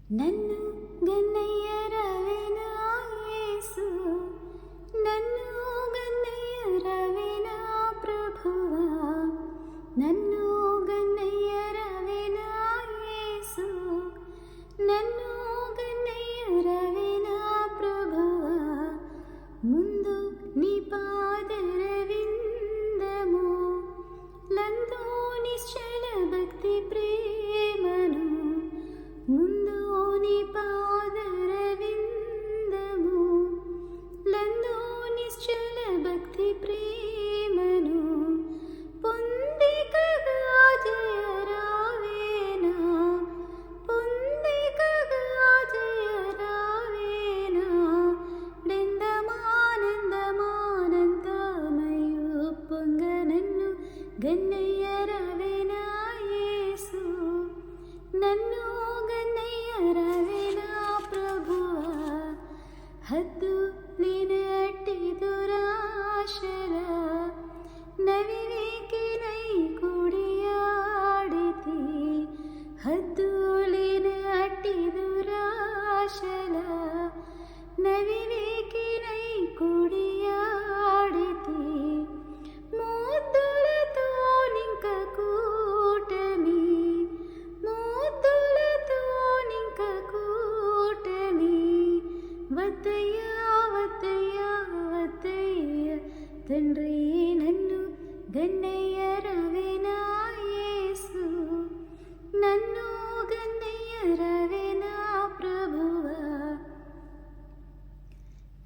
నన్ను గన్నయ్య రవేనా యేసు, నన్ను గన్నయ్య రవేనా ప్రభువా, నన్ను గన్నయ్య రవేనా యేసు, నన్ను గన్నయ్య రవేనా ప్రభువా. ముందు నీ పాదరవిందము లందు నిశ్చల భక్తి ప్రేమను, ముందు నీ పాదరవిందము లందు నిశ్చల భక్తి ప్రేమను పొందికగా జయరావేనా, పొందికగా జయరావేనా. డెందమానందమానందమయు పొంగ నన్ను గన్నయ్య రవేనా యేసు, నన్ను గన్నయ్య రవేనా ప్రభువా. హద్దు లేనట్టి దురాశల నవివేకినై కుడియాడితి, హద్దు లేనట్టి దురాశల నవివేకినై కుడియాడితి. మూతులతో నింక కూటమి, మూతులతో నింక కూటమి. వద్దయ్యా వద్దయ్యా వద్దయ్య తండ్రి, నన్ను గన్నయ్య రవేనా యేసు, నన్ను గన్నయ్య రవేనా ప్రభువా.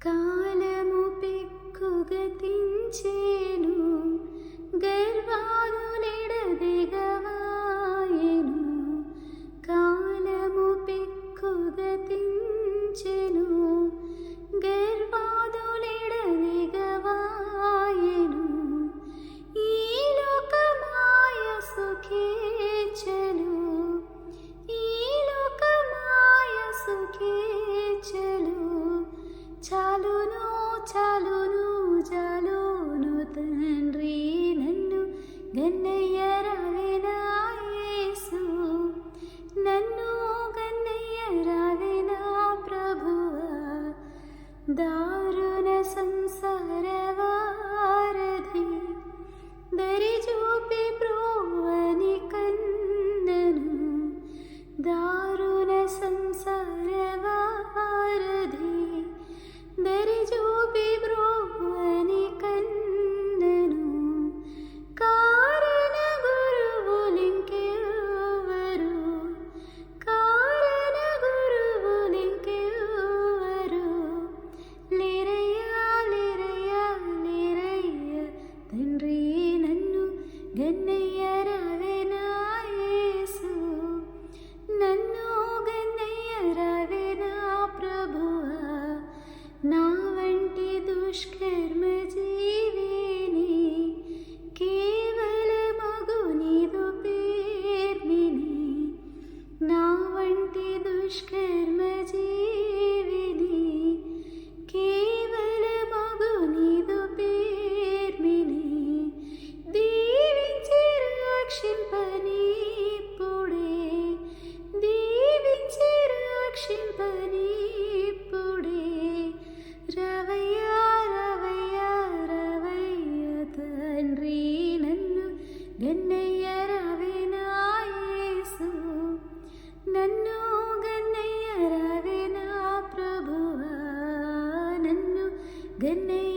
కాలము పెక్కుగతించేను, గర్వాదులెడదెగవాయెను. కాలము పెక్కుగతించెను, గర్వాదులెడదెగవాయెను. ఈ లోకమాయ సుఖేచ్ఛలు, ఈ లోకమాయ సుఖేచ్ఛలు చాలును చాలును చాలును తండ్రి, నన్ను గన్నయ్య రవేనా యేసు, నన్ను గన్నయ్య రవేనా ప్రభువా. దారుణ సంసార వారధి దరిచూపి ప్రోవని కన్నను, దారుణ సంసార వారధి దరిచూపి ప్రోవని కన్నను. కారణ గురువులింకెవ్వరు, కారణ గురువులింకెవ్వరు లేరయ్యా లేరయ్యా లేరయ్య తండ్రి, నన్ను గన్నయ్య రవేనా యేసు, నన్ను గన్నయ్య రవేనా ప్రభువా. నా వంటి దుష్కర్మ జీవిని కేవలమగు నీదు పేర్మిని, నా వంటి దుష్కర్మ జీవిని కేవలమగు నీదు పేర్మిని. దీవించి రక్షింపనీప్పుడే, దీవించి రక్షింపనీప్పుడే. రవయ్యా రవయ్యా రవయ్య తండ్రి, నన్ను గన్నయ్య రవేనా యేసు, నన్ను గన్నయ్య రవేనా ప్రభువా, నన్ను గన్నయ్య